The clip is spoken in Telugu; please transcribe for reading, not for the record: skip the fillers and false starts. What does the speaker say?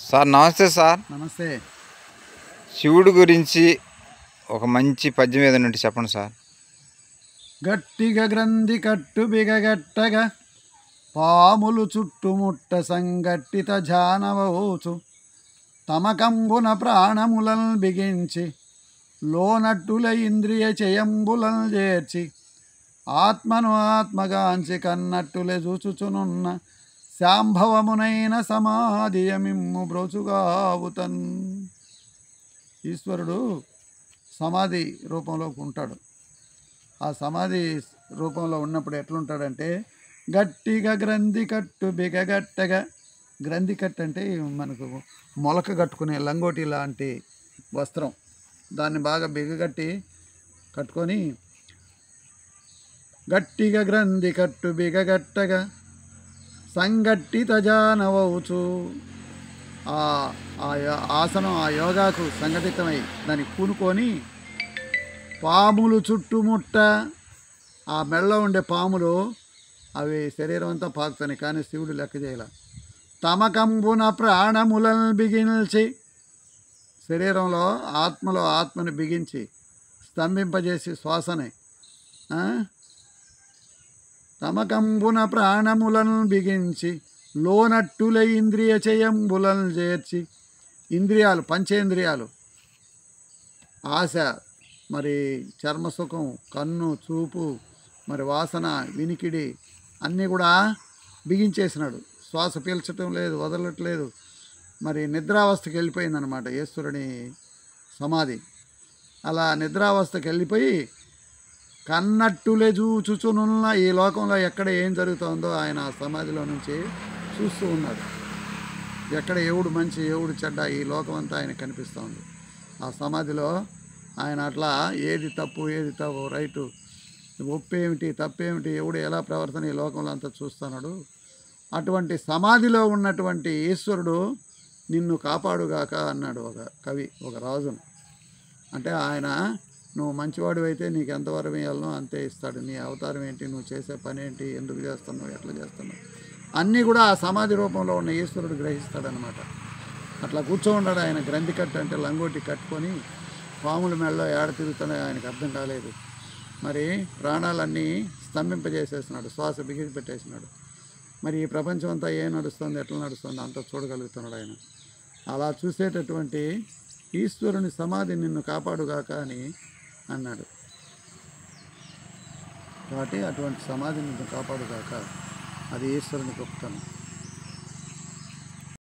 సార్ నమస్తే సార్. నమస్తే. శివుడి గురించి ఒక మంచి పద్యం ఏదైనా ఉంటే చెప్పండి సార్. గట్టిగా గ్రంథి కట్టు బిగగట్టగా పాములు చుట్టుముట్ట సంగట్టిత జానవోచు తమకంబున ప్రాణములను బిగించి లోనట్టుల ఇంద్రియ చేయంబులను చేర్చి ఆత్మను ఆత్మగాంచి కన్నట్టులే చూచుచునున్న శాంభవమునైన సమాధియమిమ్ము బ్రోచుగావుతన్. ఈశ్వరుడు సమాధి రూపంలో ఉంటాడు. ఆ సమాధి రూపంలో ఉన్నప్పుడు ఎట్లుంటాడంటే గట్టిగా గ్రంథి కట్టు బిగగట్టగా. గ్రంథి కట్టు అంటే మనకు మొలక కట్టుకునే లంగోటి లాంటి వస్త్రం, దాన్ని బాగా బిగగట్టి కట్టుకొని గట్టిగా గ్రంథి కట్టు బిగగట్టగా సంగట్టిత జానవవుచు. ఆ ఆసనం ఆ యోగాకు సంఘటితమై దానికి కూనుకొని పాములు చుట్టుముట్ట, ఆ మెడలో ఉండే పాములు అవి శరీరం అంతా పాకుతాయి, కానీ శివుడు లెక్క చేయాల. తమకంబున ప్రాణములను బిగించి, శరీరంలో ఆత్మలో ఆత్మని బిగించి స్తంభింపజేసి శ్వాసని తమకంబున ప్రాణములను బిగించి లోనట్టుల ఇంద్రియ చేయంబులను చేర్చి. ఇంద్రియాలు పంచేంద్రియాలు, ఆశ, మరి చర్మసుఖం, కన్ను, చూపు, మరి వాసన, వినికిడి అన్నీ కూడా బిగించేసినాడు. శ్వాస పీల్చటం లేదు, వదలట్లేదు. మరి నిద్రావస్థకి వెళ్ళిపోయిందనమాట ఈశ్వరుని సమాధి. అలా నిద్రావస్థకి వెళ్ళిపోయి కన్నట్టులే చూచుచునున్న ఈ లోకంలో ఎక్కడ ఏం జరుగుతుందో ఆయన ఆ సమాధిలో నుంచి చూస్తూ ఉన్నాడు. ఎక్కడ ఎవడు మంచి ఎవడు చెడ్డ ఈ లోకం అంతా ఆయన కనిపిస్తోంది. ఆ సమాధిలో ఆయన అట్లా ఏది తప్పు ఏది తప్పు రైటు, ఒప్పేమిటి తప్పేమిటి, ఎవడు ఎలా ప్రవర్తన ఈ లోకంలో అంతా చూస్తున్నాడు. అటువంటి సమాధిలో ఉన్నటువంటి ఈశ్వరుడు నిన్ను కాపాడుగాక అన్నాడు ఒక కవి, ఒక రాజును. అంటే ఆయన నువ్వు మంచివాడు అయితే నీకు ఎంతవరం ఇవ్వాలనో అంతే ఇస్తాడు. నీ అవతారం ఏంటి, నువ్వు చేసే పని ఏంటి, ఎందుకు చేస్తున్నావు, ఎట్లా చేస్తున్నావు అన్నీ కూడా ఆ సమాధి రూపంలో ఉన్న ఈశ్వరుడు గ్రహిస్తాడనమాట. అట్లా కూర్చోన్నాడు ఆయన. గ్రంథి కట్టు అంటే లంగోటి కట్టుకొని పాముల మెడలో ఏడ తిరుగుతున్నాయో ఆయనకు అర్థం కాలేదు. మరి ప్రాణాలన్నీ స్తంభింపజేసేసినాడు, శ్వాస బిగిసి పెట్టేసినాడు. మరి ఈ ప్రపంచం అంతా ఏం నడుస్తుంది, ఎట్లా నడుస్తుంది అంతా చూడగలుగుతున్నాడు ఆయన. అలా చూసేటటువంటి ఈశ్వరుని సమాధి నిన్ను కాపాడుగాక అని అన్నాడు. కాబట్టి అటువంటి సమాధి నిన్ను కాపాడుగాక, అది ఈశ్వరుని గొప్పతనం.